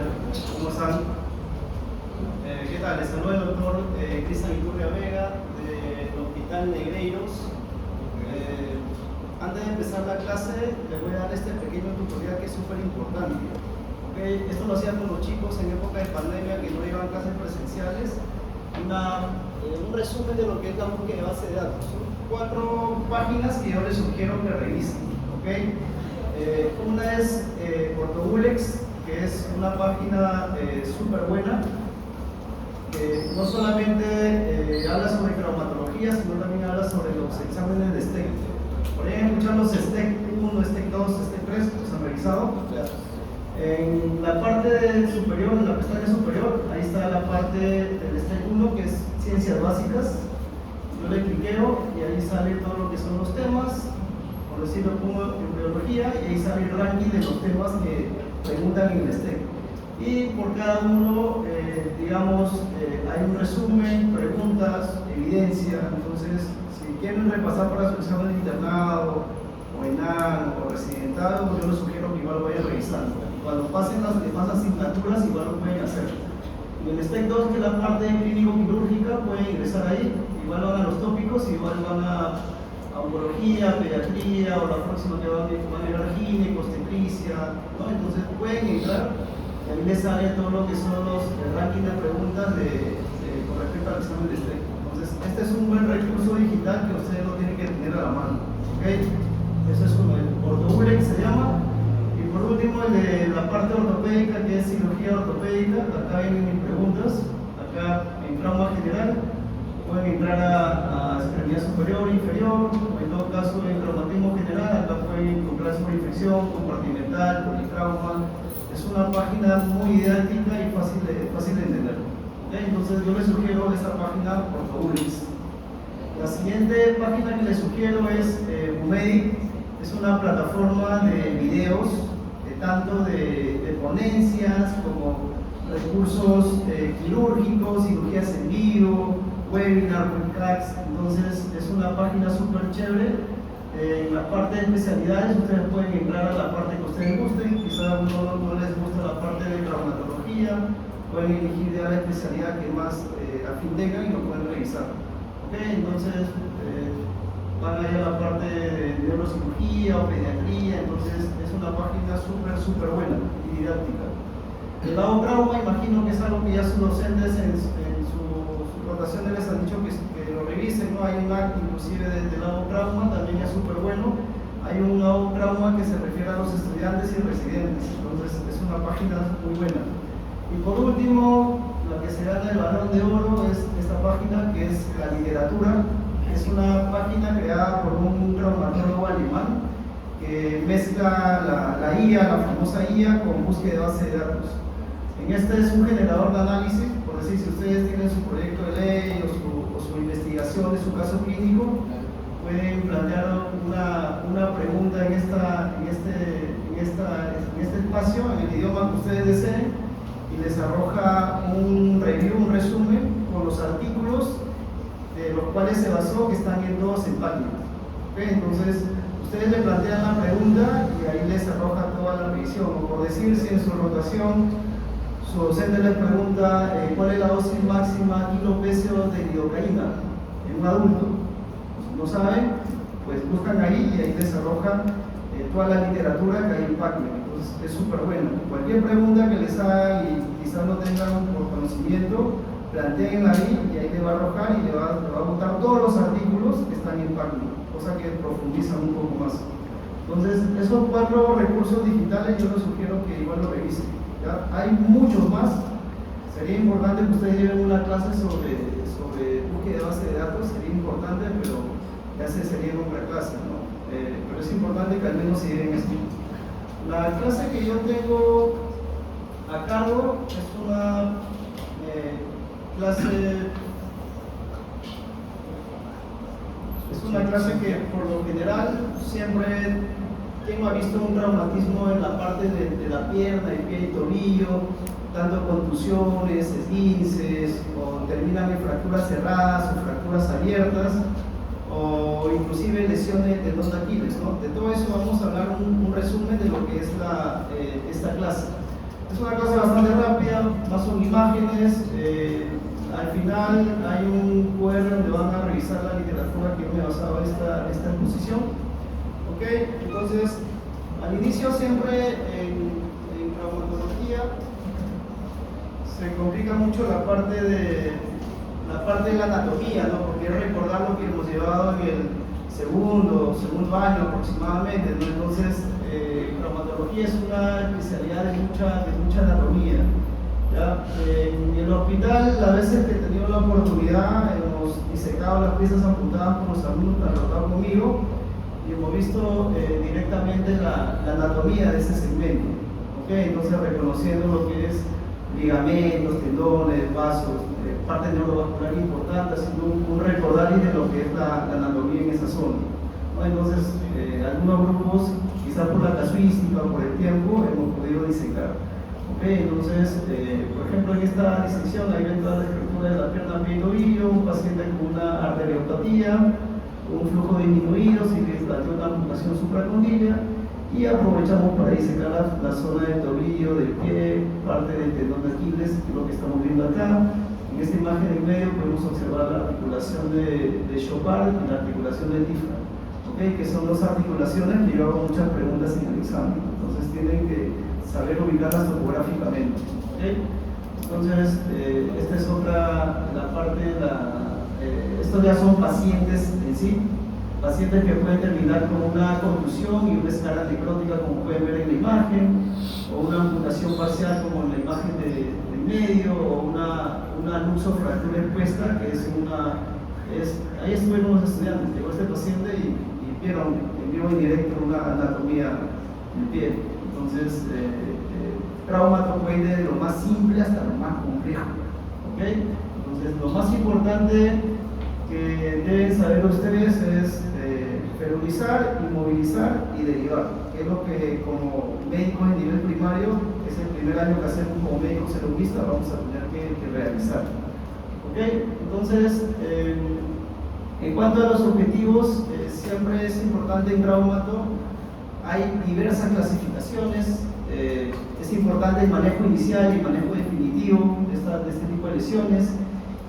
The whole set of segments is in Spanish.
tal? ¿Cómo están? ¿Qué tal? Les saluda el doctor Cristian Iturria Vega del Hospital Negreiros. Antes de empezar la clase, les voy a dar este pequeño tutorial que es súper importante. ¿Okay? Esto lo hacía con los chicos en época de pandemia que no iban a clases presenciales. Un resumen de lo que es la búsqueda de base de datos. Son 4 páginas que yo les sugiero que revisen. ¿Okay? Una es Ortobulex, que es una página súper buena, que no solamente habla sobre traumatología, sino también habla sobre los exámenes de STEC. Por ahí escuchar los STEC 1, STEC 2, STEC 3, ¿los han revisado? En la parte superior, en la pestaña superior, ahí está la parte del STEC 1, que es Ciencias Básicas. Yo le cliqueo y ahí sale todo lo que son los temas, por decirlo como embriología, y ahí sale el ranking de los temas que preguntan en el STEC. Y por cada uno, hay un resumen, preguntas, evidencia. Entonces, si quieren repasar para su examen de internado, o ENAN, o residentado, yo les sugiero que igual lo vayan revisando. Cuando pasen las demás asignaturas, igual lo pueden hacer. En el STEC 2, que es la parte clínico-quirúrgica, pueden ingresar ahí. Igual van a los tópicos, igual van a oncología, pediatría, o la próxima que van a ver gine, obstetricia, ¿no? Entonces pueden entrar y ahí les sale todo lo que son los ranking de preguntas con respecto al examen de STEC. Entonces, este es un buen recurso digital que ustedes lo tienen que tener a la mano. ¿Okay? Eso es como el Ortobulex se llama. Y por último, el de la parte ortopédica, que es cirugía ortopédica. Acá vienen mis preguntas. Acá en trauma general pueden entrar a extremidad superior e inferior, o en todo caso en traumatismo general. Acá pueden encontrar sobre infección, compartimental, politrauma. Es una página muy didáctica y fácil de entender. ¿Okay? Entonces yo les sugiero esta página Ortobulex. La siguiente página que les sugiero es Bumedic. Es una plataforma de videos, tanto de ponencias como recursos quirúrgicos, cirugías en vivo, webinar, webcast. Entonces es una página súper chévere. En la parte de especialidades ustedes pueden entrar a la parte que ustedes gusten. Quizás no les gusta la parte de traumatología, pueden elegir ya la especialidad que más afín tengan y lo pueden revisar. ¿Okay? Entonces van a ir a la parte de neurocirugía o pediatría. Entonces es una página súper buena y didáctica. El lado trauma, imagino que es algo que ya sus docentes en su rotación les han dicho que lo revisen, ¿no? Hay un acto inclusive del lado trauma, también es súper bueno. Hay un lado trauma que se refiere a los estudiantes y residentes, entonces es una página muy buena. Y por último, la que se gana el balón de oro es esta página, que es la literatura. Es una página creada por un traumatólogo alemán que mezcla la IA, la famosa IA, con búsqueda de base de datos. En este es un generador de análisis. Por decir, si ustedes tienen su proyecto de ley o su investigación de su caso clínico, pueden plantear una pregunta en este espacio, en el idioma que ustedes deseen, y les arroja un review, un resumen con los artículos de los cuales se basó, que están todos en páginas. ¿Okay? Entonces, ustedes le plantean la pregunta y ahí les arroja toda la revisión. O por decir, si en su rotación su docente les pregunta cuál es la dosis máxima kilopesio de lidocaína en un adulto, no saben, pues buscan ahí y ahí les arrojan toda la literatura que hay en páginas. Entonces es súper bueno. Cualquier pregunta que les hagan y quizás no tengan por conocimiento, planteen ahí y ahí le va a arrojar y le va a botar todos los artículos que están en página, cosa que profundizan un poco más. Entonces, esos 4 recursos digitales yo les sugiero que igual lo revisen. ¿Ya? Hay muchos más. Sería importante que ustedes lleven una clase sobre búsqueda de base de datos, sería importante, pero ya sería en otra clase, ¿no? Pero es importante que al menos se lleven esto. La clase que yo tengo a cargo es una clase que por lo general siempre, quien ha visto un traumatismo en la parte de la pierna, el pie y tobillo, tanto contusiones, esguinces, o terminan en fracturas cerradas o fracturas abiertas, o inclusive lesiones de tendón de Aquiles, ¿no? De todo eso vamos a hablar un resumen de lo que es esta clase. Es una clase bastante rápida, más son imágenes. Al final hay un QR donde van a revisar la literatura que yo me basaba en esta exposición. ¿Ok? Entonces, al inicio siempre en traumatología se complica mucho la parte de la anatomía, ¿no? Porque es recordar lo que hemos llevado en el segundo año aproximadamente, ¿no? Entonces, traumatología es una especialidad de mucha anatomía, ¿ya? En el hospital, las veces que he tenido la oportunidad, hemos disecado las piezas amputadas por los alumnos que han tratado conmigo y hemos visto directamente la anatomía de ese segmento, ¿ok? Entonces, reconociendo lo que es ligamentos, tendones, vasos, parte neurovascular importante, haciendo un recordar de lo que es la anatomía en esa zona, ¿no? Entonces, algunos grupos, quizás por la casuística o por el tiempo, hemos podido disecar. ¿Okay? Entonces, por ejemplo, en esta disección hay ven toda la estructura de la pierna, pie y tobillo, un paciente con una arteriopatía, un flujo disminuido, si que planteó una amputación supracondila, y aprovechamos para disecar la zona del tobillo, del pie, parte del tendón de Aquiles, que es lo que estamos viendo acá. En esta imagen en medio podemos observar la articulación de Chopard y la articulación del diafragma, ¿okay? Que son dos articulaciones que yo hago muchas preguntas en el examen, entonces tienen que saber ubicarlas topográficamente, ¿okay? Entonces, esta es la parte de estos ya son pacientes en sí, pacientes que pueden terminar con una contusión y una escala necrótica, como pueden ver en la imagen, o una amputación parcial, como en la imagen de medio, o una luxofractura expuesta, que ahí estuvieron los estudiantes, llegó este paciente y vieron en vivo y directo una anatomía del pie. Entonces, traumatoide de lo más simple hasta lo más complejo, ¿ok? Entonces, lo más importante que deben saber ustedes es ferurizar, inmovilizar y derivar, que es lo que como médicos en nivel primario es el primer año que hacemos como médicos celulistas, vamos a tener que realizar. ¿Ok? Entonces, en cuanto a los objetivos, siempre es importante en traumato, hay diversas clasificaciones, es importante el manejo inicial y el manejo definitivo de este tipo de lesiones.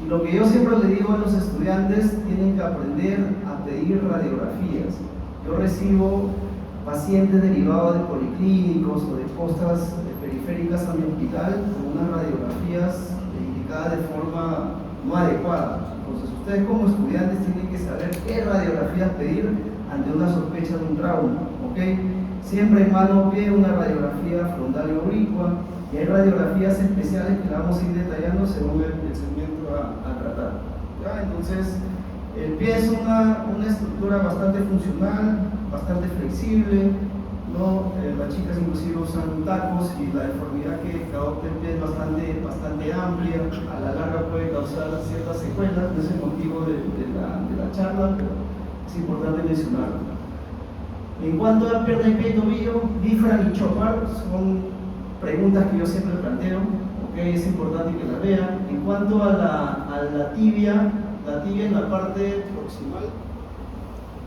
Y lo que yo siempre le digo a los estudiantes, tienen que aprender a pedir radiografías. Yo recibo pacientes derivados de policlínicos o de costas periféricas a mi hospital con unas radiografías indicadas de forma no adecuada. Entonces, ustedes como estudiantes tienen que saber qué radiografías pedir ante una sospecha de un trauma, ¿ok? Siempre en mano pie una radiografía frontal y oblicua, y hay radiografías especiales que la vamos a ir detallando según el segmento a tratar, ¿ya? Entonces, el pie es una estructura bastante funcional, bastante flexible, ¿no? Las chicas inclusive usan tacos y la deformidad que adopta el pie es bastante amplia, a la larga puede causar ciertas secuelas, no es el motivo de la charla, pero es importante mencionarlo. En cuanto a pierna y pie y tobillo, diafragma y Chopard son preguntas que yo siempre planteo, ¿okay? Es importante que las vean. En cuanto a la tibia en la parte proximal,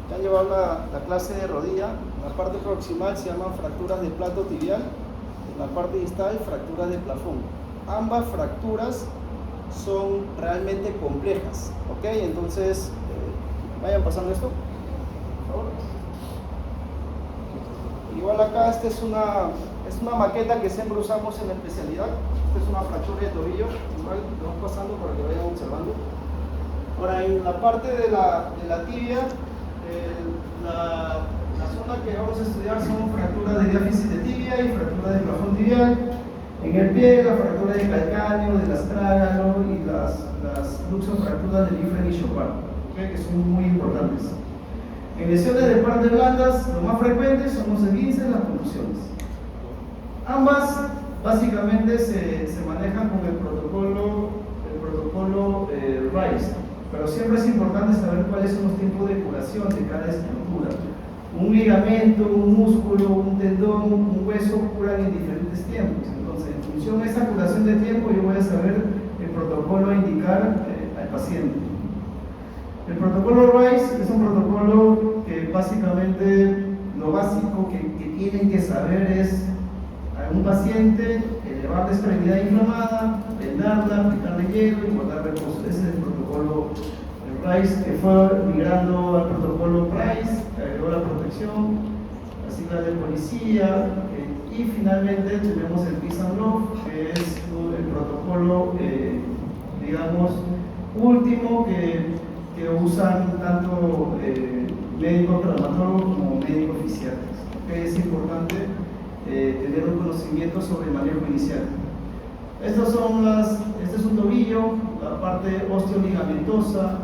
ya han llevado la clase de rodilla, la parte proximal se llaman fracturas de plato tibial, en la parte distal fracturas de plafón. Ambas fracturas son realmente complejas, ¿ok? Entonces, vayan pasando esto, por favor. Igual acá, esta es una maqueta que siempre usamos en la especialidad. Esta es una fractura de tobillo, igual lo vamos pasando para que vayan observando. Ahora, en la parte de la tibia, la zona que vamos a estudiar son fracturas de diáfisis de tibia y fracturas de plafón tibial. En el pie, la fractura de calcáneo, del astrágalo y las luxofracturas de diafragma y Chopard, ¿okay? Que son muy importantes. En lesiones de partes blandas, lo más frecuente son los esguinces y las contusiones. Ambas básicamente se manejan con el protocolo RICE, pero siempre es importante saber cuáles son los tiempos de curación de cada estructura. Un ligamento, un músculo, un tendón, un hueso curan en diferentes tiempos. Entonces, en función de esa curación de tiempo, yo voy a saber el protocolo a indicar al paciente. El protocolo RICE es un protocolo que básicamente lo básico que tienen que saber es a un paciente, el elevar la extremidad inflamada, vendarla, aplicarle hielo y guardar reposo. Ese es el protocolo Rice, que fue migrando al protocolo Price, que agregó la protección, la sigla de policía, y finalmente tenemos el Peace and Love, que es el protocolo, digamos, último que usan tanto médicos traumatólogos como médicos fisiatras. Es importante tener un conocimiento sobre el manejo inicial. Este es un tobillo, la parte osteoligamentosa.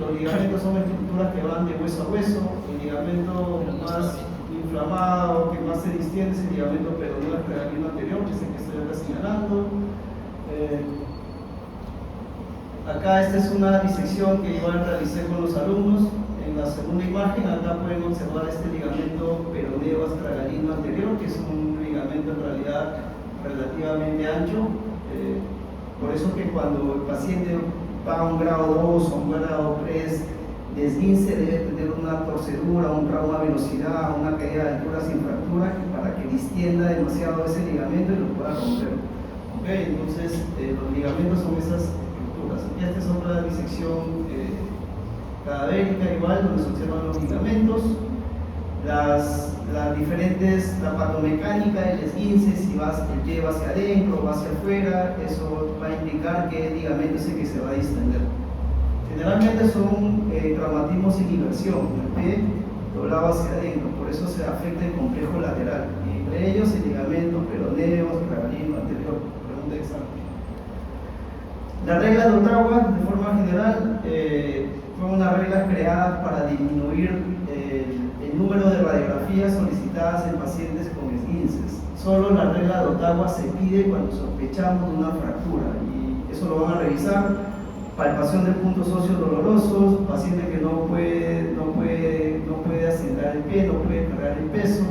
Los ligamentos son estructuras que van de hueso a hueso. El ligamento más inflamado, que más se distiende, es el ligamento peroneo tragalino anterior, que es el que estoy acá señalando. Acá esta es una disección que igual realicé con los alumnos. En la segunda imagen, acá pueden observar este ligamento peroneo astragalino anterior, que es un ligamento en realidad relativamente ancho. Por eso que cuando el paciente va a un grado 2 o un grado 3 de esguince, debe tener una torcedura, un trauma a velocidad, una caída de altura sin fractura, para que distienda demasiado ese ligamento y lo pueda romper. ¿Okay? Entonces, los ligamentos son esas estructuras. Y esta es otra disección cadavérica, igual, donde se observan los ligamentos, la patomecánica del esguince, si el pie va hacia adentro o va hacia afuera, eso va a indicar que el ligamento es el que se va a distender. Generalmente son traumatismos sin inversión, el pie doblado hacia adentro, por eso se afecta el complejo lateral, y entre ellos el ligamento peroneo, tragalino anterior. Pregunta de examen. La regla de Ottawa, de forma general, fue una regla creada para disminuir el número de radiografías solicitadas en pacientes con esguinces. Solo la regla de Ottawa se pide cuando sospechamos de una fractura, y eso lo van a revisar. Palpación de puntos óseos dolorosos, paciente que no puede asentar el pie, no puede cargar el peso.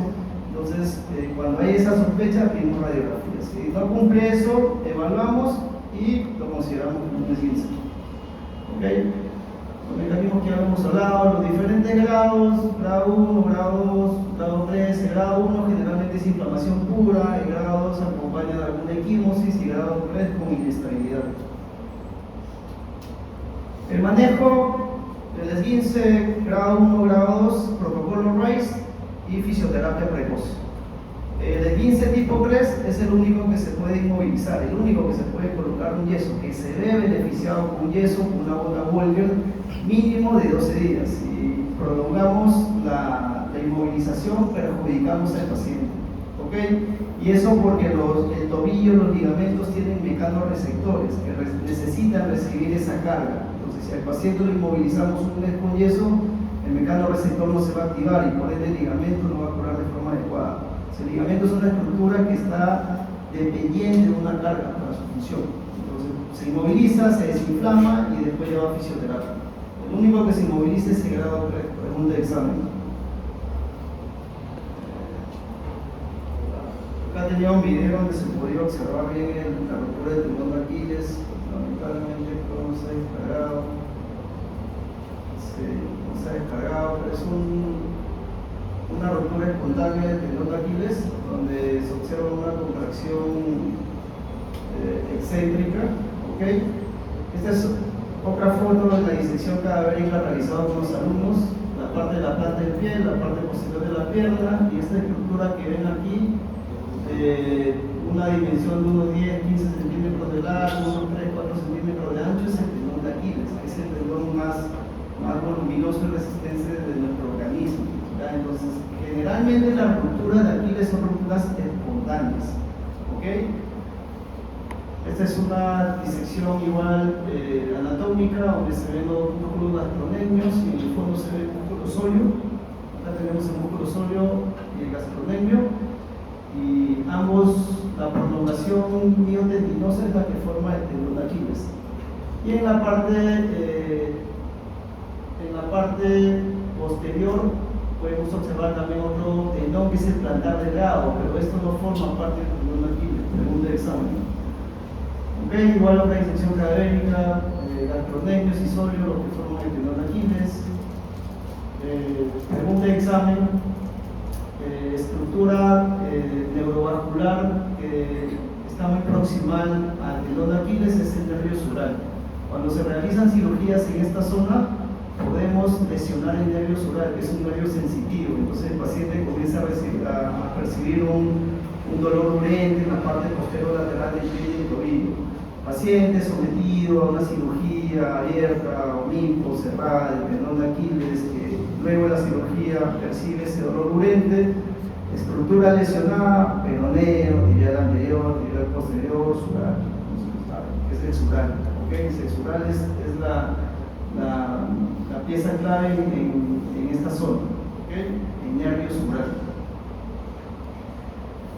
Entonces, cuando hay esa sospecha, pedimos radiografías. Si no cumple eso, evaluamos y lo consideramos como un esguince. ¿Okay? Los mecanismos que habíamos hablado, los diferentes grados, grado 1, grado 2, grado 3. El grado 1 generalmente es inflamación pura, el grado 2 acompaña de alguna equimosis y el grado 3 con inestabilidad. El manejo del esguince grado 1, grado 2, protocolo Rice y fisioterapia precoz. El esguince tipo 3 es el único que se puede inmovilizar, el único que se puede colocar un yeso, que se ve beneficiado con un yeso, con una bota Wolger, mínimo de 12 días. Si prolongamos la inmovilización, perjudicamos al paciente. ¿Okay? Y eso porque el tobillo, los ligamentos tienen mecanorreceptores que necesitan recibir esa carga. Entonces, si al paciente lo inmovilizamos un mes con yeso, el mecanorreceptor no se va a activar y por ende el ligamento no va a curar de forma adecuada. El ligamento es una estructura que está dependiente de una carga para su función. Entonces, se inmoviliza, se desinflama y después lleva a fisioterapia. El único que se inmoviliza es el grado 3, pregunta de examen. Acá tenía un video donde se podía observar bien la ruptura del tendón de Aquiles. Lamentablemente no se ha descargado. No se ha descargado, pero es una ruptura espontánea del tendón de Aquiles, donde se observa una contracción excéntrica. ¿Okay? Esta es otra foto de la disección cadavérica realizada con los alumnos. La parte de la planta del pie, la parte posterior de la pierna, y esta estructura que ven aquí, una dimensión de unos 10, 15 centímetros de largo, unos 3, 4 centímetros de ancho, es el tendón de Aquiles, que es el tendón más voluminoso y resistente de nuestro organismo. ¿Ya? Entonces, generalmente las rupturas de Aquiles son rupturas espontáneas. ¿Okay? Esta es una disección igual anatómica, donde se ven los músculos gastrocnemios y en el fondo se ve el músculo sóleo. Acá tenemos el músculo sóleo y el gastrocnemio. Y ambos, la prolongación miotendinosa es la que forma el tendón de Aquiles. Y en la parte posterior podemos observar también otro tendón que es el plantar delgado, pero esto no forma parte del tendón de Aquiles. Pregunta de examen. Okay, igual otra disección cadavérica, gastrocnemios y sóleo, lo que forman el tendón de Aquiles. Pregunta de examen. Estructura neurovascular que está muy proximal al tendón de Aquiles es el nervio sural. Cuando se realizan cirugías en esta zona, podemos lesionar el nervio sural, que es un nervio sensitivo. Entonces el paciente comienza a percibir un dolor urente en la parte posterior-lateral del pie y del tobillo. Paciente sometido a una cirugía abierta o limpo, cerrada del tendón de Aquiles, que luego de la cirugía percibe ese dolor urente, estructura lesionada, peroneo, tibial anterior, tibial posterior, sural. Es el sural, ¿okay? El sural es la pieza clave en esta zona, ¿okay? El nervio sural.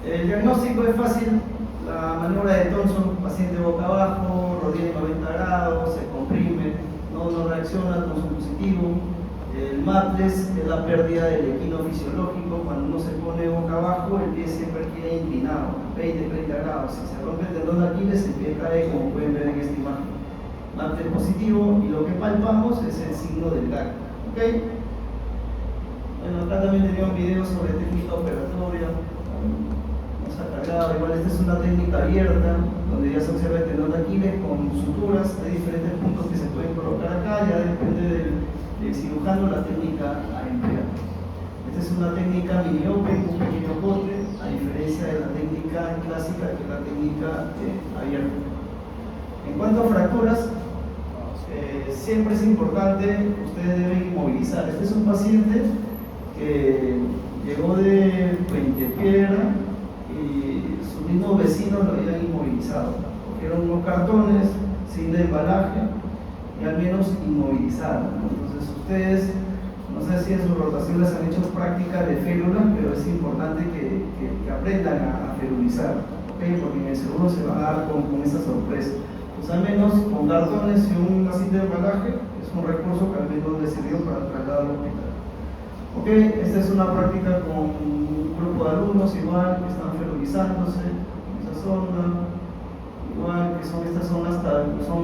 El diagnóstico es fácil. La maniobra de Thompson, paciente boca abajo, rodilla en 90 grados, se comprime, no reacciona, Thompson positivo. El matres es la pérdida del equino fisiológico. Cuando uno se pone boca abajo, el pie siempre queda inclinado, 20-30 grados. Si se rompe el tendón de Aquiles, el pie cae, como pueden ver en esta imagen. Matres positivo, y lo que palpamos es el signo del GAC. ¿Okay? Bueno, acá también tenía un video sobre técnica operatoria. Nos ha cargado. Igual esta es una técnica abierta, donde ya se observa el tendón de Aquiles con suturas. Hay diferentes puntos que se pueden colocar acá, ya depende del cirujano la técnica a emplear. Esta es una técnica mini-ope, un pequeño corte, a diferencia de la técnica clásica, que es la técnica abierta. En cuanto a fracturas, siempre es importante, ustedes deben inmovilizar. Este es un paciente que llegó de Puentepiedra y sus mismos vecinos lo habían inmovilizado. Cogieron unos cartones sin de embalaje y al menos inmovilizaron. Entonces ustedes, no sé si en sus rotaciones han hecho práctica de férula, pero es importante que aprendan a ferulizar, ¿okay? Porque en el seguro se van a dar con esa sorpresa. Pues al menos con cartones y un vasito de embalaje es un recurso que al menos les sirvió para el traslado al hospital. Ok, esta es una práctica con un grupo de alumnos igual que están ferulizándose en esa zona, igual que son estas zonas, son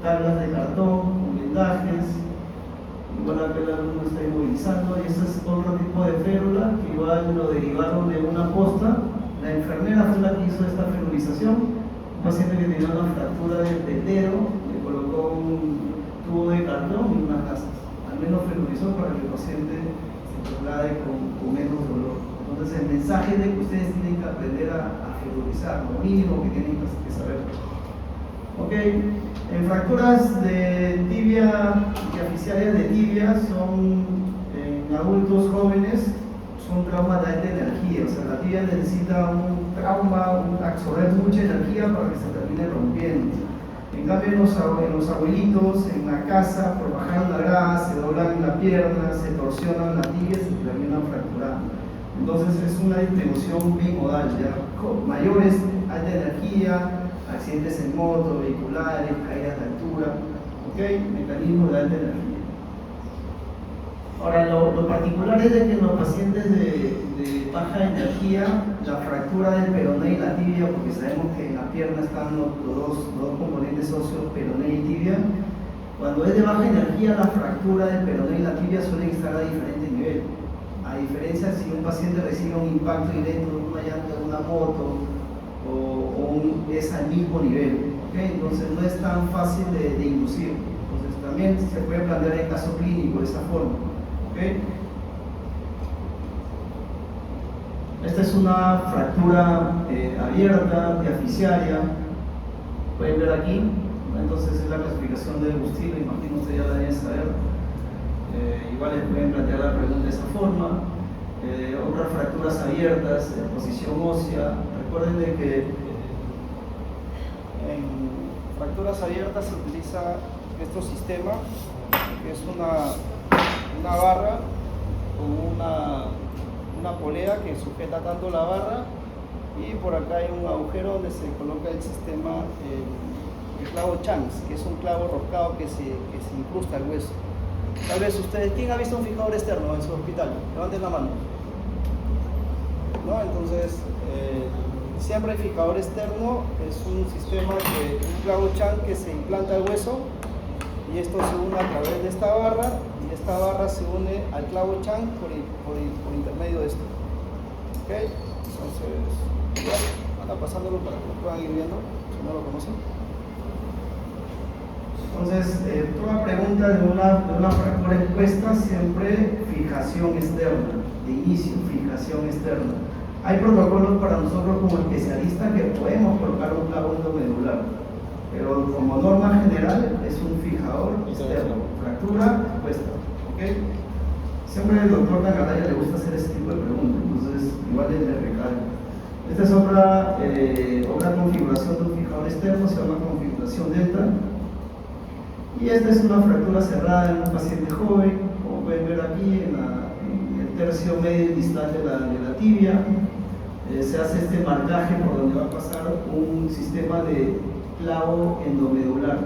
tablas de cartón con blindajes, igual acá el alumno está inmovilizando, y este es otro tipo de férula que igual lo derivaron de una posta. La enfermera fue la que hizo esta ferulización. Un paciente que tenía una fractura del tetero, le colocó un tubo de cartón y unas gasas. Al menos ferulizó para que el paciente se traslade con menos dolor. Entonces el mensaje de que ustedes tienen que aprender a ferulizar, lo mínimo que tienen que saber. Ok, en fracturas de tibia y asfixiales de tibia son en adultos jóvenes, son traumas de alta energía, o sea, la tibia necesita un trauma, absorber mucha energía para que se termine rompiendo. En cambio, en los abuelitos, en la casa, por bajar una grada, se doblan la pierna, se torsionan la tibia y se terminan fracturando. Entonces, es una distribución bimodal, ya, con mayores, alta energía, accidentes en moto, vehiculares, caídas de altura, ¿ok? Mecanismos de alta energía. Ahora, lo particular es de que en los pacientes de baja energía, la fractura del peroné y la tibia, porque sabemos que en la pierna están los dos componentes óseos, peroné y tibia. Cuando es de baja energía, la fractura del peroné y la tibia suelen estar a diferente nivel. A diferencia si un paciente recibe un impacto directo de una llanta de una moto, es al mismo nivel, ¿okay? Entonces no es tan fácil de inducir. Entonces también se puede plantear el caso clínico de esa forma, ¿okay? Esta es una fractura abierta, diaficiaria, pueden ver aquí. Entonces es la clasificación de Bustillo, imagino ustedes ya la deben saber. Igual les pueden plantear la pregunta de esa forma. Otras fracturas abiertas, posición ósea. Recuerden de que en fracturas abiertas se utiliza este sistema, que es una barra con una polea que sujeta tanto la barra, y por acá hay un agujero donde se coloca el sistema, el clavo Chance, que es un clavo roscado que se incrusta al hueso. Tal vez ustedes, ¿quién ha visto un fijador externo en su hospital? Levanten la mano. ¿No? Entonces, siempre el fijador externo es un sistema un clavo Chance que se implanta al hueso, y esto se une a través de esta barra, y esta barra se une al clavo Chance por intermedio de esto. ¿Ok? Entonces, bueno, pasándolo para que lo puedan ir viendo, si no lo conocen. Entonces, toda pregunta de una fractura expuesta, siempre fijación externa, de inicio, fijación externa. Hay protocolos para nosotros como especialistas que podemos colocar un clavo endomedular, pero como norma general es un fijador externo, fractura expuesta. ¿Okay? Siempre el doctor Tangalaya le gusta hacer ese tipo de preguntas, entonces igual le recalco. Esta es otra configuración de un fijador externo, se llama configuración delta. Y esta es una fractura cerrada en un paciente joven, como pueden ver aquí en el tercio medio y distal de la tibia. Se hace este marcaje por donde va a pasar un sistema de clavo endomedular.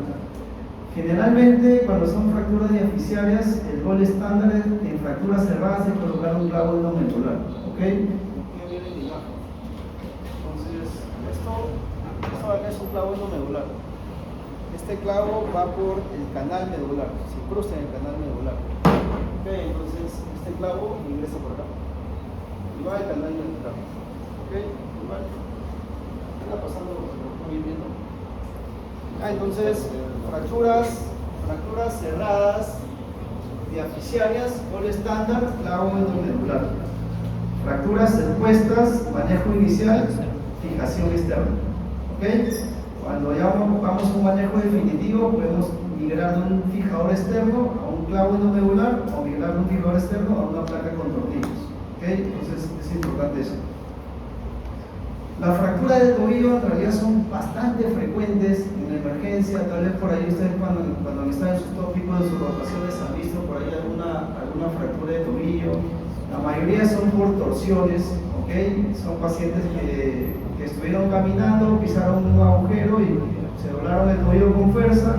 Generalmente, cuando son fracturas diaficiarias, el gol estándar en fracturas cerradas es colocar un clavo endomedular. ¿Ok? Entonces, esto acá es un clavo endomedular. Este clavo va por el canal medular, se cruza en el canal medular. Ok, entonces este clavo ingresa por acá y va al canal medular. Ok, igual. Está pasando, lo estoy viendo. Entonces, fracturas cerradas, diaficiarias, gol estándar, clavo endomedular. Fracturas expuestas, manejo inicial, fijación externa. ¿Ok? Cuando ya vamos a un manejo definitivo, podemos migrar de un fijador externo a un clavo endomedular o migrar de un fijador externo a una placa con tornillos. ¿Okay? Entonces es importante eso. Las fracturas del tobillo en realidad son bastante frecuentes en la emergencia. Tal vez por ahí ustedes cuando están en sus tópicos de sus rotaciones han visto por ahí alguna fractura de tobillo. La mayoría son por torsiones. ¿Okay? Son pacientes que estuvieron caminando, pisaron un agujero y se doblaron el tobillo con fuerza,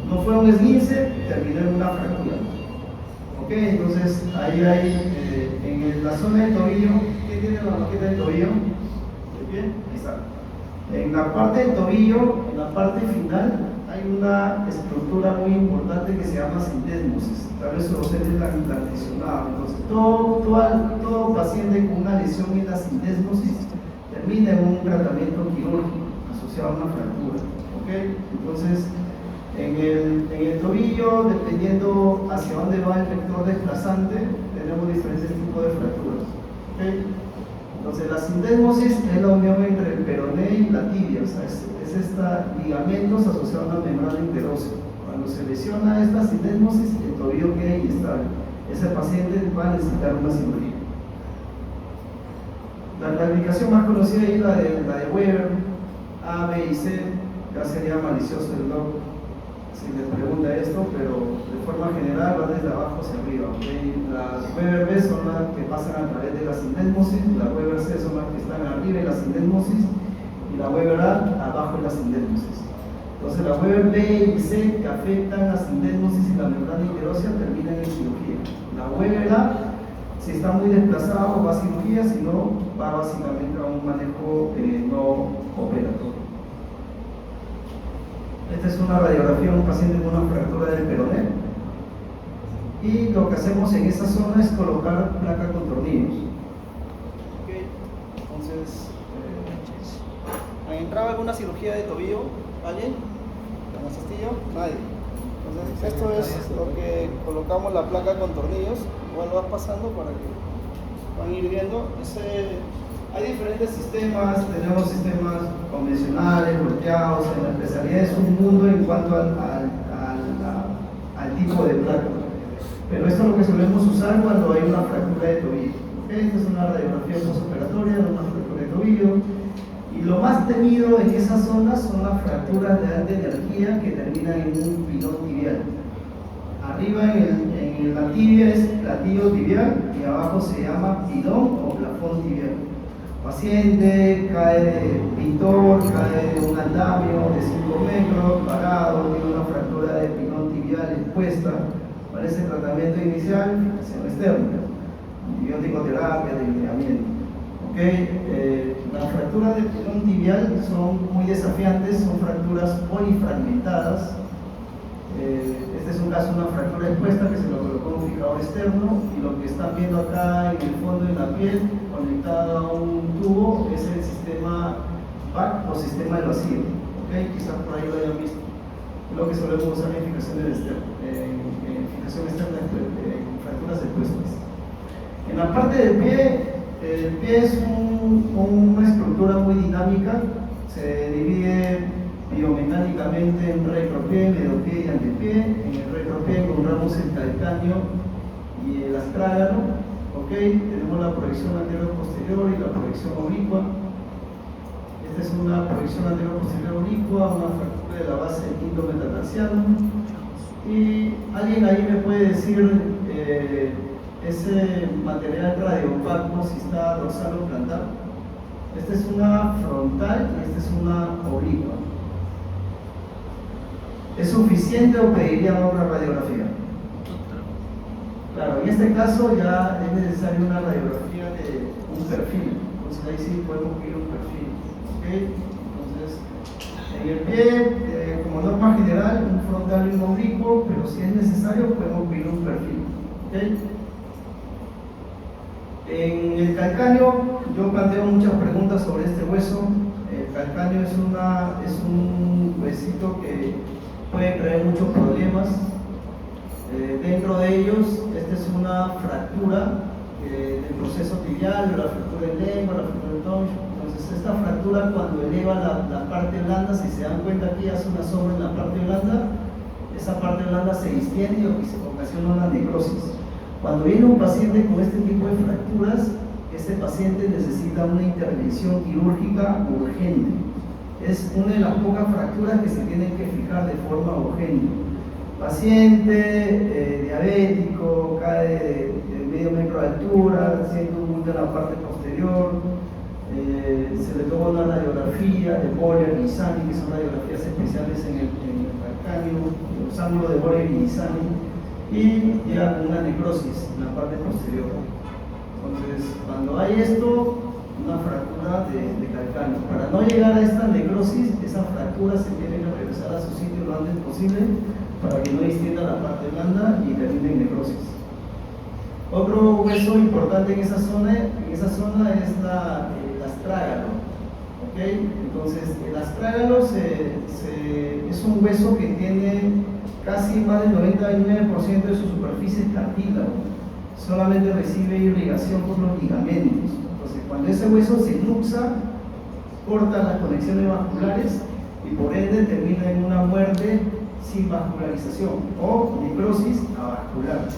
no fue un esguince, terminó en una fractura. ¿Ok? Entonces ahí hay, en la zona del tobillo, ¿quién tiene la maqueta del tobillo? ¿Bien? Ahí está. En la parte del tobillo, en la parte final, hay una estructura muy importante que se llama sindesmosis. Tal vez ustedes la transicionado. Entonces, todo paciente con una lesión en la sindesmosis termina en un tratamiento quirúrgico asociado a una fractura. ¿Okay? Entonces, en el tobillo, dependiendo hacia dónde va el vector desplazante, tenemos diferentes tipos de fracturas. ¿Okay? Entonces, la sindesmosis es la unión entre el peroné y la tibia, o sea, es ligamentos asociados a una membrana interósea. Cuando se lesiona esta sindesmosis, el tobillo queda inestable. Ese paciente va a necesitar una cirugía. La clasificación más conocida es la de Weber, A, B y C. Ya sería malicioso el doc si les pregunta esto, pero de forma general va desde abajo hacia arriba. ¿Okay? Las Weber B son las que pasan a través de la sindesmosis, las Weber C son las que están arriba de la sindesmosis y la Weber A abajo de la sindesmosis. Entonces la Weber B y C que afectan la sindesmosis y la membrana interósea terminan en cirugía. La Weber A, si está muy desplazado, va a cirugía, si no, va básicamente a un manejo no operatorio. Esta es una radiografía de un paciente con una fractura del peroné. Y lo que hacemos en esa zona es colocar placa con tornillos. Okay. Entonces, ¿han entrado alguna cirugía de tobillo? ¿Alguien? ¿Con asistillo? Nadie. Entonces, esto es lo que colocamos la placa con tornillos. Igual lo vas pasando para que van a ir viendo. Hay diferentes sistemas, tenemos sistemas convencionales, volteados. En la especialidad es un mundo en cuanto al tipo de placa. Pero esto es lo que solemos usar cuando hay una fractura de tobillo. ¿Okay? Esta es una radiografía postoperatoria de una fractura de tobillo. Y lo más temido en esa zona son las fracturas de alta energía que terminan en un pilón tibial. Arriba en la tibia es platillo tibial y abajo se llama pilón o plafón tibial. Paciente cae de pintor, cae de un andamio de 5 metros, parado, tiene una fractura de pilón tibial expuesta. Para ese tratamiento inicial, fijación externa, antibiótico terapia, delineamiento. ¿Okay? Las fracturas de pilón tibial son muy desafiantes, son fracturas polifragmentadas. Este es un caso de una fractura expuesta que se lo colocó un fijador externo y lo que están viendo acá en el fondo de la piel conectado a un tubo es el sistema o sistema de vacío. ¿Okay? Quizás por ahí lo hayan visto. Lo que solemos usar en fijación externa, en fracturas expuestas. En la parte del pie, el pie es una estructura muy dinámica, se divide biomecánicamente en retropie, mediopié y antepié. En el retropie encontramos el calcáneo y el astrágalo. ¿Okay? Tenemos la proyección anterior-posterior y la proyección oblicua. Esta es una proyección anterior-posterior oblicua, una fractura de la base del quinto metatarsiano. Y alguien ahí me puede decir ese material radiopaco si está dorsal o plantar. Esta es una frontal y esta es una oblicua. ¿Es suficiente o pediría otra radiografía? Claro, en este caso ya es necesaria una radiografía de un perfil. Entonces ahí sí podemos pedir un perfil. ¿Okay? Entonces, en el pie, como norma general, un frontal y un oblicuo, pero si es necesario podemos pedir un perfil. ¿Okay? En el calcáneo, yo planteo muchas preguntas sobre este hueso. El calcáneo es un huesito que puede traer muchos problemas. Dentro de ellos, esta es una fractura del proceso tibial, la fractura del lengua, la fractura del tobillo. Entonces, esta fractura, cuando eleva la parte blanda, si se dan cuenta aquí, hace una sombra en la parte blanda, esa parte blanda se distiende y ocasiona una necrosis. Cuando viene un paciente con este tipo de fracturas, este paciente necesita una intervención quirúrgica urgente. Es una de las pocas fracturas que se tienen que fijar de forma urgente. Paciente diabético, cae de medio metro de altura, siente un bulto en la parte posterior, se le toma una radiografía de Boller y Lizani, que son radiografías especiales en el calcáneo, los ángulos de Boller y Lizani, y llega con una necrosis en la parte posterior. Entonces, cuando hay esto, una fractura de calcáneo. Para no llegar a esta necrosis, esa fractura se tiene que regresar a su sitio lo antes posible para que no distienda la parte blanda y termine en necrosis. Otro hueso importante en esa zona es el astrágalo. ¿Okay? Entonces, el astrágalo es un hueso que tiene casi más del 99% de su superficie es cartílago. Solamente recibe irrigación por los ligamentos. Entonces, cuando ese hueso se luxa, corta las conexiones vasculares y por ende termina en una muerte sin vascularización o necrosis avascular.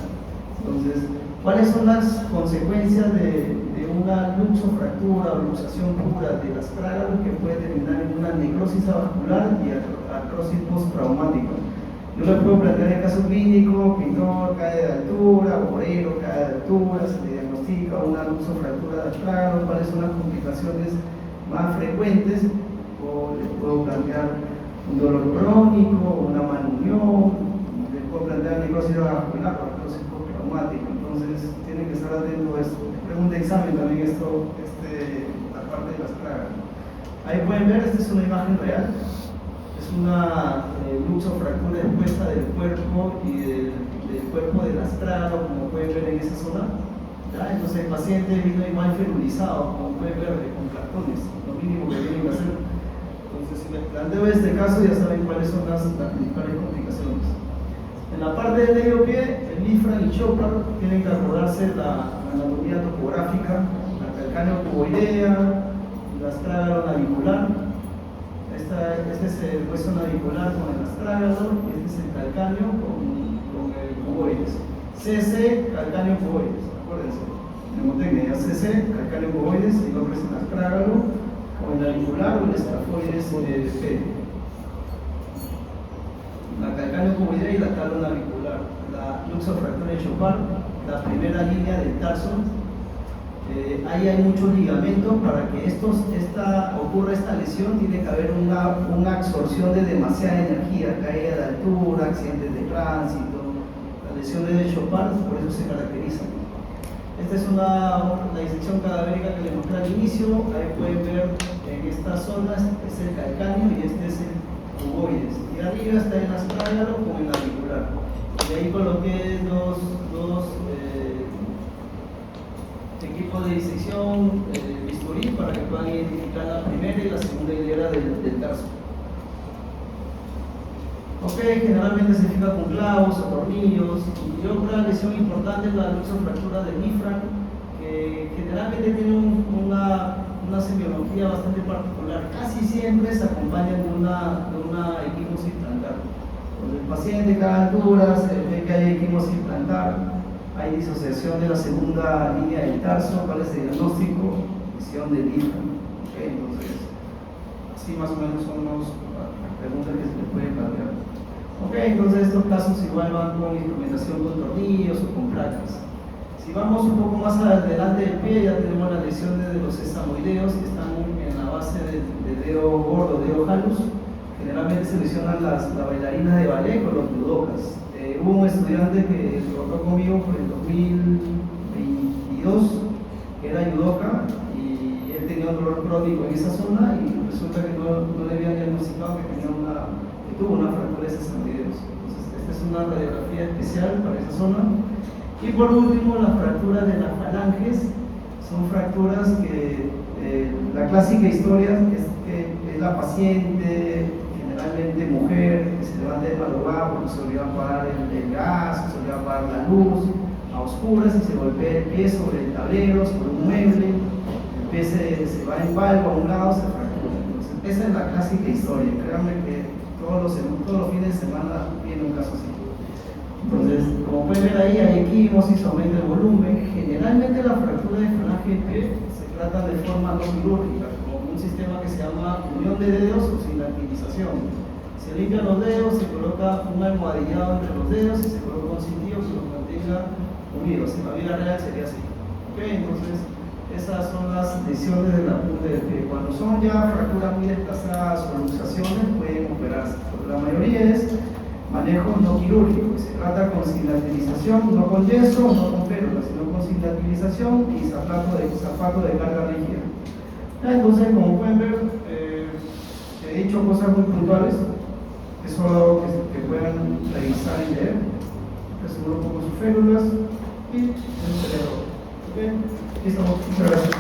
Entonces, ¿cuáles son las consecuencias de una luxofractura o luxación pura del astrágalo que puede terminar en una necrosis avascular y artrosis postraumática? Yo le puedo plantear el caso clínico: pintor cae de altura, obrero cae de altura, se le diagnostica una luxofractura de astrágalo, cuáles son las complicaciones más frecuentes, o les puedo plantear un dolor crónico, una malunión, les puedo plantear necrosis vascular o artrosis postraumática. Entonces tienen que estar atentos a esto. Pregunta de examen también la parte de las tragas. Ahí pueden ver, esta es una imagen real. Es una luxofractura expuesta del cuerpo y del cuerpo del astrágalo, como pueden ver en esa zona. ¿Ya? Entonces el paciente vino igual ferulizado, como pueden ver, con cartones, lo mínimo que tienen que hacer. Entonces, si les planteo este caso, ya saben cuáles son las principales complicaciones. En la parte del medio pie, el Lifran y Chopard tienen que acordarse la anatomía topográfica, la calcáneo-cuboidea, el astrágalo navicular. Este es el hueso navicular con el astrágalo y este es el calcáneo con el cuboides. CC, calcáneo cuboides, acuérdense. Mnemotecnia, CC, calcáneo cuboides, y el otro es el astrágalo o el navicular o el escafoides P. La calcáneo cuboidea y la talonavicular. La luxofractura de Chopard, la primera línea del tarso. Ahí hay muchos ligamentos. Para que ocurra esta lesión, tiene que haber una absorción de demasiada energía, caída de altura, accidentes de tránsito. Las lesiones de Chopard por eso se caracterizan. Esta es la disección cadavérica que les mostré al inicio. Ahí pueden ver en estas zonas es el calcáneo y este es el cuboides. Y arriba está el astrágalo con el navicular. Y ahí coloqué dos equipo de disección, bisturí, para que puedan identificar la primera y la segunda hilera del tarso. Ok, generalmente se fija con clavos o tornillos. Y otra lesión importante es la luxofractura del diafragma, que generalmente tiene una semiología bastante particular. Casi siempre se acompaña de una equimosis plantar. Cuando el paciente cae a altura, se ve que hay equimosis plantar, hay disociación de la segunda línea del tarso. ¿Cuál es el diagnóstico? Lesión del diafragma. Okay, entonces, así más o menos son las preguntas que se le pueden plantear. Ok, entonces estos casos igual van con instrumentación con tornillos o con placas. Si vamos un poco más adelante del pie, ya tenemos las lesiones de los sesamoideos que están en la base del dedo gordo, dedo halus. Generalmente se lesionan las bailarinas de ballet con los judocas. Hubo un estudiante que trabajó conmigo por el 2022, que era judoka, y él tenía un dolor crónico en esa zona y resulta que no le habían diagnosticado que tuvo una fractura de sesamoideos. Entonces, esta es una radiografía especial para esa zona. Y por último, las fracturas de las falanges son fracturas que la clásica historia es que es la paciente, generalmente mujer, que se levanta de madrugada porque se olvida apagar el gas, se olvida apagar la luz a oscuras y se golpea el pie sobre el tablero, sobre un mueble, el pie se va en palco a un lado, se fractura. Entonces, esa es la clásica historia. Créanme que todos los fines de semana viene un caso así. Entonces, como pueden ver ahí, hay equimosis, aumenta el volumen. Generalmente la fractura de falange de pie se trata de forma no quirúrgica, como un sistema que se llama unión de dedos o sinactilización. Se limpian los dedos, se coloca un almohadillado entre los dedos y se coloca un cintillo que los mantenga unidos. En la vida real sería así. Okay, entonces, esas son las lesiones de la punta del pie. Cuando son ya fracturas muy desplazadas o luxaciones, pueden operarse. Pero la mayoría es manejo no quirúrgico, se trata con sinactilización, no con yeso, no con férula, sino con sinactilizazación y zapato de carga rígida. Entonces, como pueden ver, he dicho cosas muy puntuales, es solo que puedan revisar y leer. Seguro pongo sus férulas y el cerebro. ¿Ok? Listo, muchas gracias.